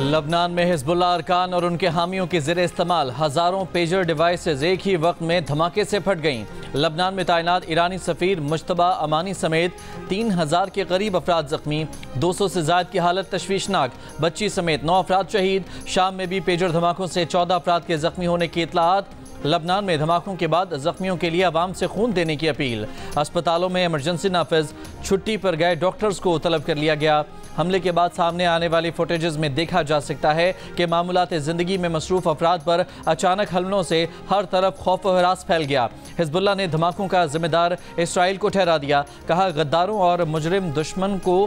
लबनान में हिजबुल्लाह अरकान और उनके हामियों के ज़ेरे इस्तेमाल हज़ारों पेजर डिवाइसेज एक ही वक्त में धमाके से फट गईं। लबनान में तैनात ईरानी सफ़ीर मुश्तबा अमानी समेत 3000 के करीब अफराद जख्मी, 200 से ज़ायद की हालत तशवीशनाक, बच्ची समेत 9 अफराद शहीद। शाम में भी पेजर धमाकों से 14 अफराद के जख्मी होने की इत्तलात। लबनान में धमाकों के बाद जख्मियों के लिए अवाम से खून देने की अपील। अस्पतालों में इमरजेंसी नाफिज, छुट्टी पर गए डॉक्टर्स को तलब कर लिया गया। हमले के बाद सामने आने वाली फुटेजेस में देखा जा सकता है कि मामूलात ज़िंदगी में मसरूफ़ अफराद पर अचानक हमलों से हर तरफ खौफ व हरास फैल गया। हिजबुल्लाह ने धमाकों का जिम्मेदार इसराइल को ठहरा दिया। कहा, गद्दारों और मुजरिम दुश्मन को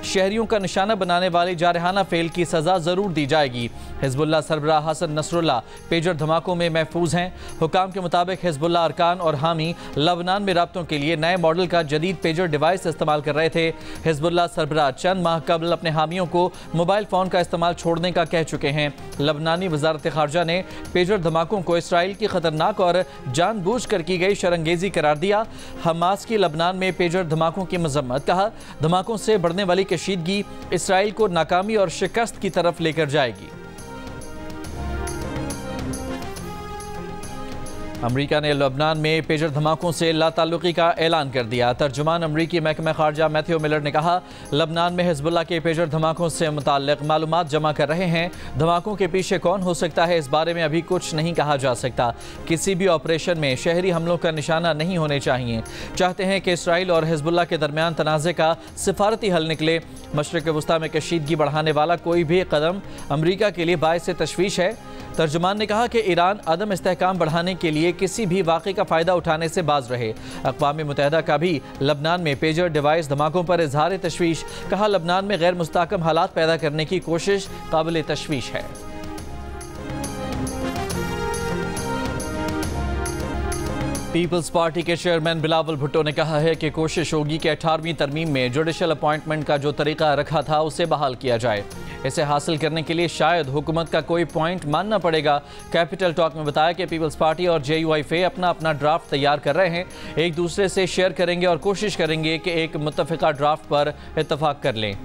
शहरियों का निशाना बनाने वाले जारहाना फेल की सज़ा ज़रूर दी जाएगी। हिजबुल्लाह सरबराह हसन नसरुल्लाह पेजर धमाकों में महफूज हैं। हुकाम के मुताबिक हिजबुल्लाह अरकान और हामी लबनान में राब्तों के लिए नए मॉडल का जदीद पेजर डिवाइस इस्तेमाल कर रहे थे। हिजबुल्लाह सरबराह चंद माह कबल अपने हामियों को मोबाइल फ़ोन का इस्तेमाल छोड़ने का कह चुके हैं। लबनानी वजारत खारजा ने पेजर धमाकों को इसराइल की ख़तरनाक और जानबूझकर की गई शरंगेज़ी करार दिया। हमास की लबनान में पेजर धमाकों की मजम्मत। कहा, धमाकों से बढ़ने वाली कशीदगी इसराइल को नाकामी और शिकस्त की तरफ लेकर जाएगी। अमरीका ने लबनान में पेजर धमाकों से लाताल्लुकी का ऐलान कर दिया। तर्जुमान अमरीकी महकमा खारजा मैथ्यू मिलर ने कहा, लबनान में हिजबुल्लाह के पेजर धमाकों से मुताल्लिक मालूमात जमा कर रहे हैं। धमाकों के पीछे कौन हो सकता है, इस बारे में अभी कुछ नहीं कहा जा सकता। किसी भी ऑपरेशन में शहरी हमलों का निशाना नहीं होने चाहिए। चाहते हैं कि इसराइल और हिजबुल्लाह के दरमियान तनाज़े का सिफारती हल निकले। मशरिक़ वस्ता में कशीदगी बढ़ाने वाला कोई भी कदम अमरीका के लिए बाइस तशवीश है। तर्जुमान ने कहा कि ईरान अदम इस्तेहकाम बढ़ाने के लिए किसी भी वाक़े का फ़ायदा उठाने से बाज रहे। अक़वाम मुत्तहिदा का भी लबनान में पेजर डिवाइस धमाकों पर इजहार तशवीश। कहा, लबनान में गैर मुस्तहकम हालात पैदा करने की कोशिश काबिल तशवीश है। पीपल्स पार्टी के चेयरमैन बिलावल भुट्टो ने कहा है कि कोशिश होगी कि 18वीं तरमीम में जुडिशल अपॉइंटमेंट का जो तरीका रखा था उसे बहाल किया जाए। इसे हासिल करने के लिए शायद हुकूमत का कोई पॉइंट मानना पड़ेगा। कैपिटल टॉक में बताया कि पीपल्स पार्टी और JUIF अपना अपना ड्राफ्ट तैयार कर रहे हैं, एक दूसरे से शेयर करेंगे और कोशिश करेंगे कि एक मुत्तफ़िका ड्राफ्ट पर इत्तफाक कर लें।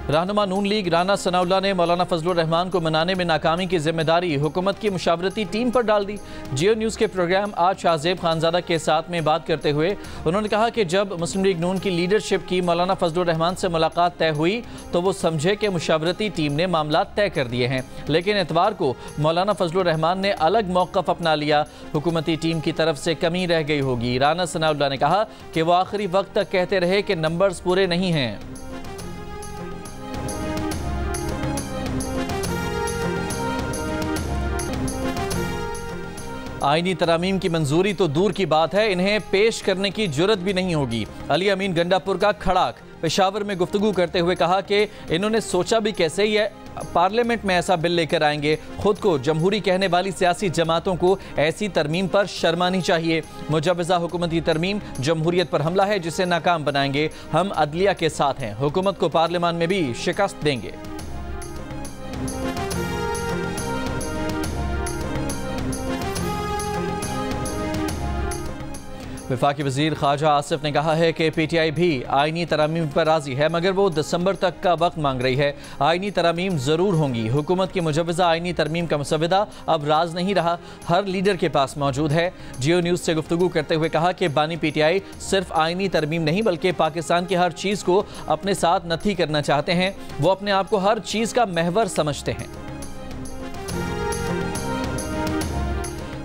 रहनुमा नून लीग राना सनाउल्लाह ने मौलाना फजलुर रहमान को मनाने में नाकामी की जिम्मेदारी हुकूमत की मुशावरती टीम पर डाल दी। जियो न्यूज़ के प्रोग्राम आज शाहजेब खानजादा के साथ में बात करते हुए उन्होंने कहा कि जब मुस्लिम लीग नून की लीडरशिप की मौलाना फजलुर रहमान से मुलाकात तय हुई तो वो समझे कि मुशावरती टीम ने मामला तय कर दिए हैं, लेकिन एतवार को मौलाना फजलुर रहमान ने अलग मौक़िफ़ अपना लिया। हुकूमती टीम की तरफ से कमी रह गई होगी। राना सनाउल्लाह ने कहा कि वो आखिरी वक्त तक कहते रहे कि नंबर्स पूरे नहीं हैं। आईनी तरामीम की मंजूरी तो दूर की बात है, इन्हें पेश करने की जुर्रत भी नहीं होगी। अली अमीन गंडापुर का खड़ाक पेशावर में गुफ्तगू करते हुए कहा कि इन्होंने सोचा भी कैसे ये पार्लियामेंट में ऐसा बिल लेकर आएंगे। खुद को जमहूरी कहने वाली सियासी जमातों को ऐसी तरमीम पर शर्मानी चाहिए। मुजव्वज़ा हुकूमती तरमीम जमहूरियत पर हमला है जिसे नाकाम बनाएंगे। हम अदलिया के साथ हैं, हुकूमत को पार्लियामान में भी शिकस्त देंगे। वफाकी वज़ीर ख्वाजा आसिफ ने कहा है कि PTI भी आईनी तरामीम पर राज़ी है, मगर वो दिसंबर तक का वक्त मांग रही है। आईनी तरामीम ज़रूर होंगी। हुकूमत की मुजव्वज़ा आईनी तरमीम का मसवदा अब राज नहीं रहा, हर लीडर के पास मौजूद है। जियो न्यूज़ से गुफ्तगू करते हुए कहा कि बानी PTI सिर्फ आईनी तरमीम नहीं बल्कि पाकिस्तान की हर चीज़ को अपने साथ नथी करना चाहते हैं। वो अपने आप को हर चीज़ का महवर समझते हैं।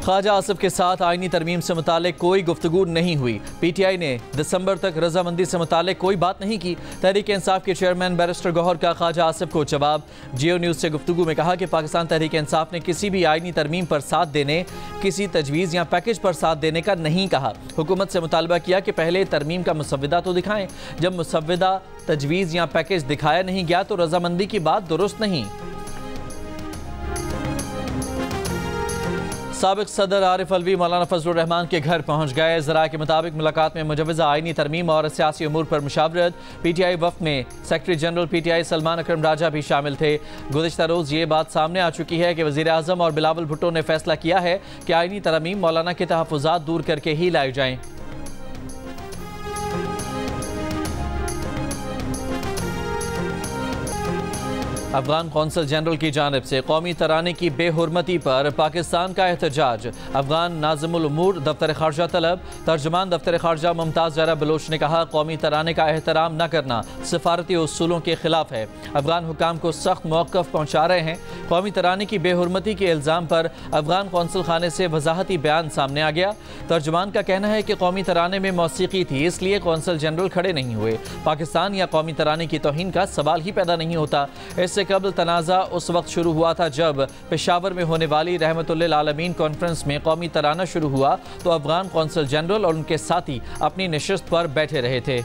ख्वाजा आसिफ के साथ आईनी तरमीम से मुतालिक कोई गुफ्तगू नहीं हुई। PTI ने दिसंबर तक रजामंदी से मुतालिक कोई बात नहीं की। तहरीक इंसाफ के चेयरमैन बैरिस्टर गौहर का ख्वाजा आसिफ को जवाब। जियो न्यूज़ से गुफ्तगू में कहा कि पाकिस्तान तहरीक इंसाफ ने किसी भी आईनी तरमीम पर साथ देने, किसी तजवीज़ या पैकेज पर साथ देने का नहीं कहा। हुकूमत से मुतालबा किया कि पहले तरमीम का मुसव्वदा तो दिखाएं। जब मुसव्वदा, तजवीज़ या पैकेज दिखाया नहीं गया तो रजामंदी की बात दुरुस्त नहीं। साबिक सदर आरिफ अलवी मौलाना फजलुर रहमान के घर पहुंच गए। ज़राए के मुताबिक मुलाकात में मुजव्वज़ा आईनी तरमीम और सियासी उमूर पर मुशावरत। PTI वफ़द में सेक्रेटरी जनरल PTI सलमान अकरम राजा भी शामिल थे। गुज़िश्ता रोज़ ये बात सामने आ चुकी है कि वज़ीर आज़म और बिलावल भुट्टो ने फैसला किया है कि आईनी तरमीम मौलाना के तहफ़्फ़ुज़ात दूर करके ही लाई जाएँ। अफगान कौंसल जनरल की जानिब से कौमी तराने की बेहुरमती पर पाकिस्तान का एहतजाज। अफगान नाज़िमुल उमूर दफ्तर खारजा तलब। तर्जुमान दफ्तर खारजा मुमताज़ ज़हरा बलोच ने कहा, कौमी तराने का एहतराम न करना सिफारती उसूलों के खिलाफ है। अफगान हुकाम को सख्त मौक़िफ़ पहुँचा रहे हैं। कौमी तराने की बेहुरमती के इल्ज़ाम पर अफगान कौंसल खाने से वजाहती बयान सामने आ गया। तर्जुमान का कहना है कि कौमी तराने में मौसीकी थी, इसलिए कौंसल जनरल खड़े नहीं हुए। पाकिस्तान या कौमी तराने की तौहीन का सवाल ही पैदा नहीं होता। इससे कबल तनाज़ा उस वक्त शुरू हुआ था जब पेशावर में होने वाली रहमतुल्लिल आलमीन कॉन्फ्रेंस में कौमी तराना शुरू हुआ तो अफगान कौंसल जनरल और उनके साथी अपनी नशिस्त पर बैठे रहे थे।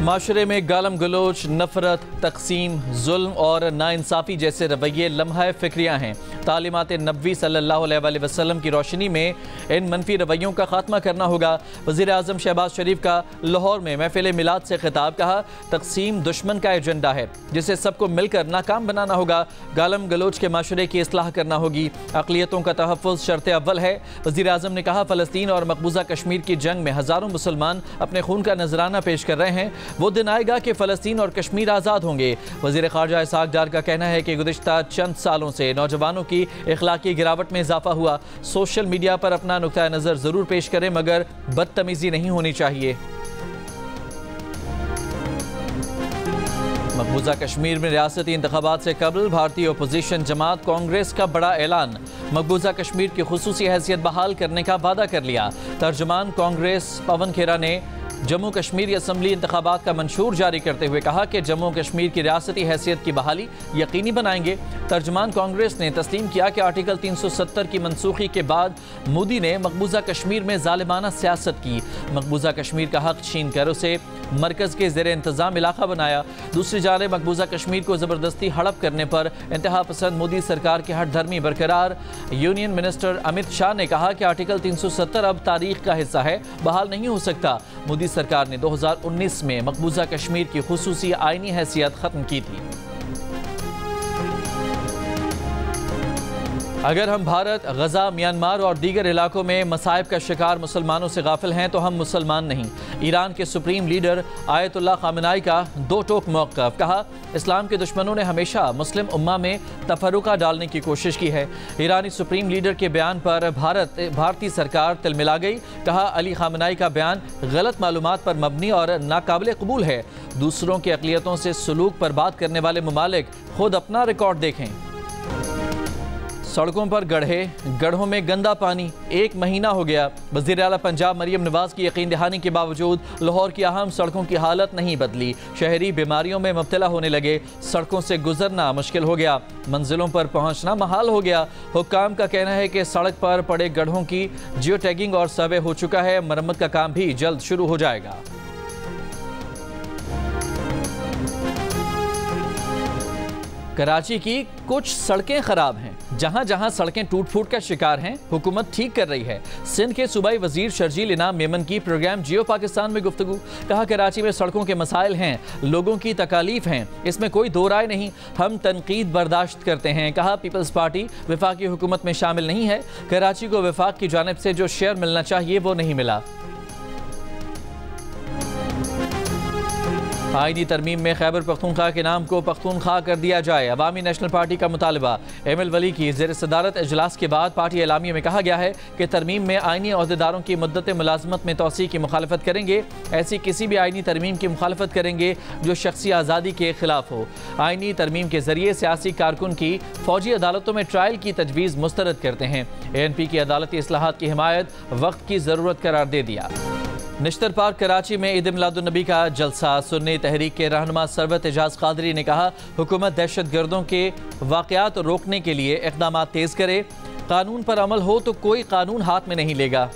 माशरे में गालम गलोच, नफरत, तकसीम, जुल्म और नाइंसाफ़ी जैसे रवैये लम्हा फ़िक्रियाँ हैं। तालीमात नबी सल्लल्लाहु अलैहि वसल्लम की रोशनी में इन मनफी रवैयों का खात्मा करना होगा। वज़ीर आज़म शहबाज शरीफ का लाहौर में महफिल मिलाद से खिताब। कहा, तकसीम दुश्मन का एजेंडा है जिसे सबको मिलकर नाकाम बनाना होगा। गालम गलोच के माशरे की इस्लाह करना होगी। अक़लियतों का तहफ़्फ़ुज़ शर्त अव्वल है। वज़ीर आज़म ने कहा, फ़लस्तीन और मकबूजा कश्मीर की जंग में हज़ारों मुसलमान अपने खून का नजराना पेश कर रहे हैं। वो दिन आएगा कि फ़लस्तीन और कश्मीर आज़ाद होंगे। वज़ीर ख़ारजा इसहाक़ डार का कहना है कि गुज़िश्ता चंद सालों से नौजवानों की इख़लाक़ी गिरावट में इजाफ़ा हुआ। सोशल मीडिया पर अपना नुक्ता नज़र ज़रूर पेश करें मगर बदतमीज़ी नहीं होनी चाहिए। मकबूजा कश्मीर में रियासती इंतख़ाबात से कबल भारतीय अपोजिशन जमात कांग्रेस का बड़ा ऐलान। मकबूजा कश्मीर की खुसूसी हैसियत बहाल करने का वादा कर लिया। तर्जुमान कांग्रेस पवन खेरा ने जम्मू कश्मीर असम्बली इंतखाबात का मंशूर जारी करते हुए कहा कि जम्मू कश्मीर की रियासती हैसियत की बहाली यकीनी बनाएंगे। तर्जुमान कांग्रेस ने तस्लीम किया कि आर्टिकल 370 की मनसूखी के बाद मोदी ने मकबूजा कश्मीर में जालिमाना सियासत की। मकबूजा कश्मीर का हक छीन कर उसे मरकज़ के ज़ेर इंतज़ाम इलाका बनाया। दूसरी जानिब मकबूजा कश्मीर को ज़बरदस्ती हड़प करने पर इंतहा पसंद मोदी सरकार की हट धर्मी बरकरार। यूनियन मिनिस्टर अमित शाह ने कहा कि आर्टिकल 370 अब तारीख का हिस्सा है, बहाल नहीं हो सकता। मोदी सरकार ने 2019 में मकबूजा कश्मीर की खुसूसी आईनी हैसियत खत्म की थी। अगर हम भारत, गजा, म्यांमार और दीगर इलाकों में मसाइब का शिकार मुसलमानों से गाफिल हैं तो हम मुसलमान नहीं। ईरान के सुप्रीम लीडर आयतुल्लाह खामेनी का दो टोक मौक़िफ़। कहा, इस्लाम के दुश्मनों ने हमेशा मुस्लिम उम्मा में तफर्रुका डालने की कोशिश की है। ईरानी सुप्रीम लीडर के बयान पर भारतीय सरकार तिलमिला गई। कहा, अली खामेनी का बयान गलत मालूमात पर मबनी और नाकाबिल कबूल है। दूसरों की अक़लियतों से सलूक पर बात करने वाले ममालिक खुद अपना रिकॉर्ड देखें। सड़कों पर गड्ढे, गड्ढों में गंदा पानी, 1 महीना हो गया। वज़ीर आला पंजाब मरियम नवाज़ की यकीन दहानी के बावजूद लाहौर की अहम सड़कों की हालत नहीं बदली। शहरी बीमारियों में मुब्तला होने लगे। सड़कों से गुजरना मुश्किल हो गया, मंजिलों पर पहुंचना महाल हो गया। हुक्काम का कहना है कि सड़क पर पड़े गड्ढों की जियो टैगिंग और सर्वे हो चुका है। मरम्मत का काम भी जल्द शुरू हो जाएगा। कराची की कुछ सड़कें खराब हैं। जहां जहां सड़कें टूट फूट का शिकार हैं, हुकूमत ठीक कर रही है। सिंध के सूबाई वजीर शर्जील इनाम मेमन की प्रोग्राम जियो पाकिस्तान में गुफ्तगू। कहा, कराची में सड़कों के मसाइल हैं, लोगों की तकालीफ हैं, इसमें कोई दो राय नहीं। हम तनकीद बर्दाश्त करते हैं। कहा, पीपल्स पार्टी वफाकी हुकूमत में शामिल नहीं है। कराची को वफाक की जानिब से जो शेयर मिलना चाहिए वो नहीं मिला। आईनी तरमीम में खैबर पख्तूनख्वा के नाम को पख्तूनख्वा कर दिया जाए, अवामी नेशनल पार्टी का मुतालबा। एम.एल. वली की ज़ेर सदारत इजलास के बाद पार्टी एलामिया में कहा गया है कि तरमीम में आईनी अहदेदारों की मुद्दत मुलाजमत में तोसी की मुखालफत करेंगे। ऐसी किसी भी आईनी तरमीम की मुखालफत करेंगे जो शख्सी आज़ादी के खिलाफ हो। आईनी तरमीम के जरिए सियासी कारकुन की फौजी अदालतों में ट्रायल की तजवीज़ मुस्तरद करते हैं। ANP की अदालती इस्लाहात की हिमायत वक्त की ज़रूरत करार दे दिया। निश्तर पार्क कराची में ईद मिलादुन्नबी का जलसा। सुन्नी तहरीक के रहनुमा सरवत एजाज कादरी ने कहा, हुकूमत दहशत गर्दों के वाक़यात रोकने के लिए इक़दाम तेज़ करे। कानून पर अमल हो तो कोई कानून हाथ में नहीं लेगा।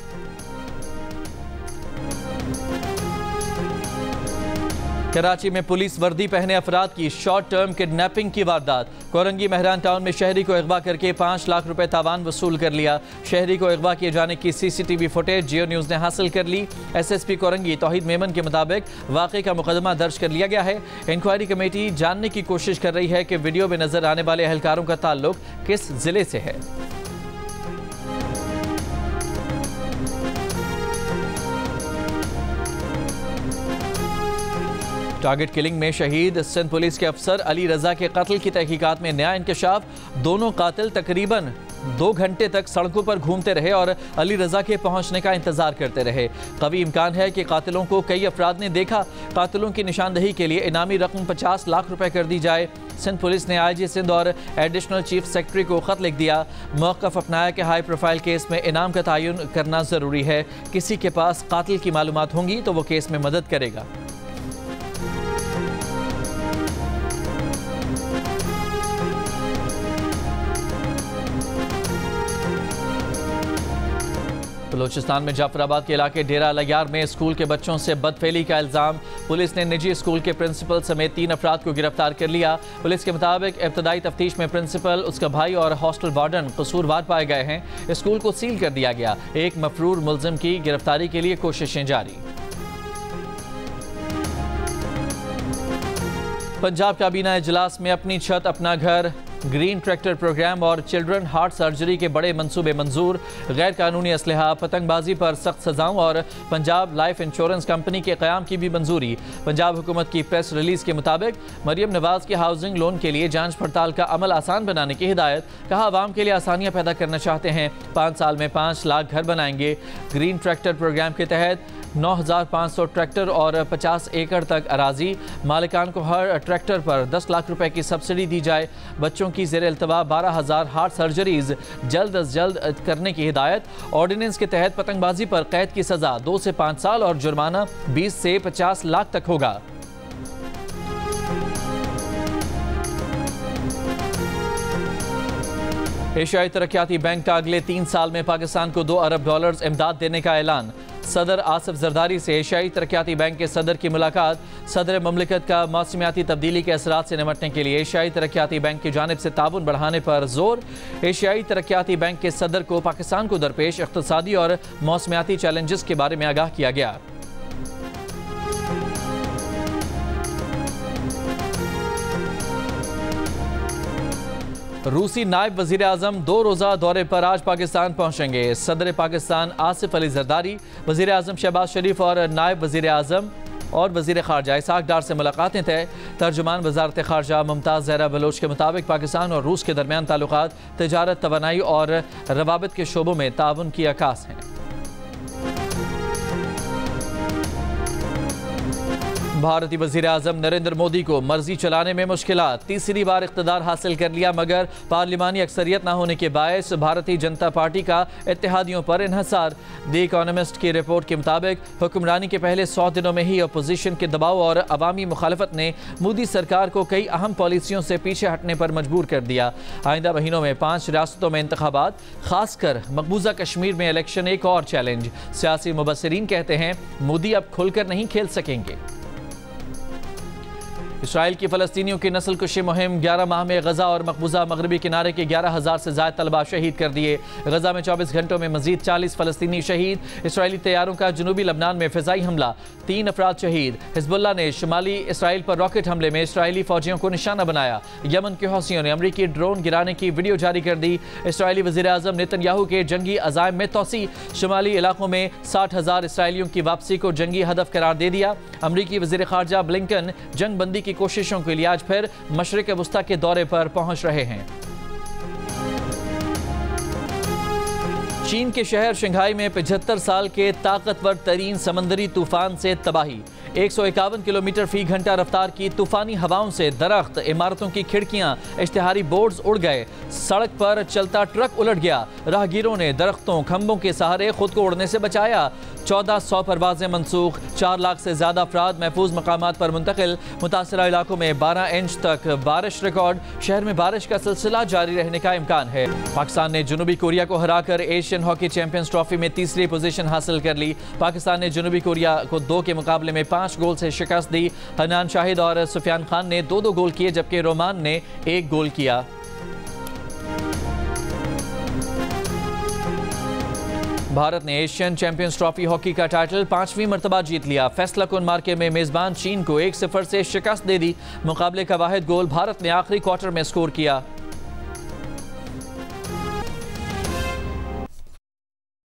कराची में पुलिस वर्दी पहने अफराद की शॉर्ट टर्म किडनैपिंग की वारदात। कोरंगी मेहरान टाउन में शहरी को अगवा करके 5 लाख रुपए तावान वसूल कर लिया। शहरी को अगवा किए जाने की CCTV फुटेज जियो न्यूज़ ने हासिल कर ली। SSP कोरंगी तौहीद मेमन के मुताबिक वाक़े का मुकदमा दर्ज कर लिया गया है। इंक्वायरी कमेटी जानने की कोशिश कर रही है कि वीडियो में नजर आने वाले एहलकारों का ताल्लुक किस जिले से है। टारगेट किलिंग में शहीद सिंध पुलिस के अफसर अली रजा के कत्ल की तहकीकात में नया इंकशाफ। दोनों कातिल तकरीबन 2 घंटे तक सड़कों पर घूमते रहे और अली रजा के पहुंचने का इंतजार करते रहे। कभी इम्कान है कि कातिलों को कई अफराद ने देखा। कातिलों की निशानदही के लिए इनामी रकम 50 लाख रुपए कर दी जाए। सिंध पुलिस ने IG सिंध और एडिशनल चीफ सेक्रेटरी को खत लिख दिया। मौक़िफ़ अपनाया कि हाई प्रोफाइल केस में इनाम का तयन करना ज़रूरी है। किसी के पास कातिल की मालूमात होंगी तो वो केस में मदद करेगा। बलूचिस्तान में जाफराबाद के इलाके डेरा लयार में स्कूल के बच्चों से बदफेली का इल्ज़ाम। पुलिस ने निजी स्कूल के प्रिंसिपल समेत 3 अफराद को गिरफ्तार कर लिया। पुलिस के मुताबिक इब्तदाई तफ्तीश में प्रिंसिपल, उसका भाई और हॉस्टल वार्डन कसूरवार पाए गए हैं। स्कूल को सील कर दिया गया। एक मफरूर मुलजिम की गिरफ्तारी के लिए कोशिशें जारी। पंजाब काबीना इजलास में अपनी छत अपना घर, ग्रीन ट्रैक्टर प्रोग्राम और चिल्ड्रन हार्ट सर्जरी के बड़े मंसूबे मंजूर। गैर कानूनी असलहा, पतंगबाजी पर सख्त सजाओं और पंजाब लाइफ इंश्योरेंस कंपनी के क़याम की भी मंजूरी। पंजाब हुकूमत की प्रेस रिलीज के मुताबिक मरियम नवाज के हाउसिंग लोन के लिए जांच पड़ताल का अमल आसान बनाने की हिदायत। कहा, आवाम के लिए आसानियाँ पैदा करना चाहते हैं। 5 साल में 5 लाख घर बनाएंगे। ग्रीन ट्रैक्टर प्रोग्राम के तहत 9,500 ट्रैक्टर और 50 एकड़ तक अराजी। मालिकान को हर ट्रैक्टर पर 10 लाख रुपए की सब्सिडी दी जाए। बच्चों की ज़ेर अल्तवा 12,000 हार्ट सर्जरीज जल्द अज जल्द करने की हिदायत। ऑर्डिनेंस के तहत पतंगबाजी पर कैद की सज़ा 2 से 5 साल और जुर्माना 20 से 50 लाख तक होगा। एशियाई तरक्याती बैंक का अगले 3 साल में पाकिस्तान को $2 अरब इमदाद देने का ऐलान। सदर आसिफ जरदारी से एशियाई तरक्याती बैंक के सदर की मुलाकात। सदर ममलिकत का मौसमियाती तब्दीली के असरात से निपटने के लिए एशियाई तरक्याती बैंक की जानिब से ताउन बढ़ाने पर जोर। एशियाई तरक्याती बैंक के सदर को पाकिस्तान को दरपेश इक़्तिसादी और मौसमियाती चैलेंजेस के बारे में आगाह किया गया। रूसी नायब वज़ीर आज़म 2 रोज़ा दौरे पर आज पाकिस्तान पहुंचेंगे। सदर पाकिस्तान आसिफ अली जरदारी, वज़ीर आज़म शहबाज शरीफ और नायब वज़ीर आज़म और वज़ीर ख़ारजा इसहाक़ डार से मुलाकातें तय। तर्जुमान वज़ारत ख़ारजा मुमताज़ ज़हरा बलोच के मुताबिक पाकिस्तान और रूस के दरमियान ताल्लुक़ात तिजारत, तवानाई और रवाबित के शोबों में ताउन की अक्कास हैं। भारतीय वज़ीर आज़म नरेंद्र मोदी को मर्जी चलाने में मुश्किलात। 3री बार इक़्तिदार हासिल कर लिया मगर पार्लिमानी अक्सरियत न होने के बायस भारतीय जनता पार्टी का इत्तेहादियों पर इन्हसार। द इकोनॉमिस्ट की रिपोर्ट के मुताबिक हुक्मरानी के पहले 100 दिनों में ही अपोजिशन के दबाव और अवामी मुखालफत ने मोदी सरकार को कई अहम पॉलिसियों से पीछे हटने पर मजबूर कर दिया। आइंदा महीनों में 5 रियासतों में इंतखाबात, खासकर मकबूजा कश्मीर में इलेक्शन एक और चैलेंज। सियासी मुबस्सिरीन कहते हैं मोदी अब खुलकर नहीं खेल सकेंगे। इसराइल की फ़लस्तीनियों की नस्ल कुशी मुहिम 11 माह में गजा और मकबूजा मगरबी किनारे के 11,000 से ज़ायद तलबा शहीद कर दिए। गजा में 24 घंटों में मजीद 40 फ़लस्तीनी शहीद। इसराइली तैयारों का जनूबी लबनान में फ़िज़ाई हमला, 3 अफराद शहीद। हिज़्बुल्लाह ने शुमाली इसराइल पर रॉकेट हमले में इसराइली फ़ौजियों को निशाना बनाया। यमन के हौसियों ने अमरीकी ड्रोन गिराने की वीडियो जारी कर दी। इसराइली वज़ीर आज़म नेतन्याहू के जंगी अज़ाइम में तोसी। शुमाली इलाकों में 60,000 इसराइलियों की वापसी को जंगी हदफ करार दे दिया। अमरीकी वज़ीर ख़ारजा ब्लिंकन जंग बंदी की कोशिशों के लिए आज फिर मशरिक़ वुस्ता के दौरे पर पहुंच रहे हैं। चीन के शहर शंघाई में 75 साल के ताकतवर तरीन समंदरी तूफान से तबाही। 151 किलोमीटर फी घंटा रफ्तार की तूफानी हवाओं से दरख्त, इमारतों की खिड़कियां, इश्तिहारी बोर्ड्स उड़ गए। सड़क पर चलता ट्रक उलट गया। राहगीरों ने दरख्तों, खंभों के सहारे खुद को उड़ने से बचाया। 1400 परवाजें मनसूख। 4 लाख से ज्यादा अफराद महफूज मकामात पर मुंतकिल। मुतासरा इलाकों में 12 इंच तक बारिश रिकॉर्ड। शहर में बारिश का सिलसिला जारी रहने का इम्कान है। पाकिस्तान ने जनूबी कोरिया को हराकर एशियन हॉकी चैंपियंस ट्रॉफी में 3री पोजीशन हासिल कर ली। पाकिस्तान ने जनूबी कोरिया को 2 के मुकाबले में 5 5 गोल से शिकस्त दी। हनान शाहिद और सुफियान खान ने 2-2 गोल किए, जबकि रोमान ने 1 गोल किया। भारत ने एशियन चैंपियंस ट्रॉफी हॉकी का टाइटल 5वीं मरतबा जीत लिया। फैसला कुन मार्के में मेजबान चीन को 1-0 से शिकस्त दे दी। मुकाबले का वाहिद गोल भारत ने आखिरी क्वार्टर में स्कोर किया।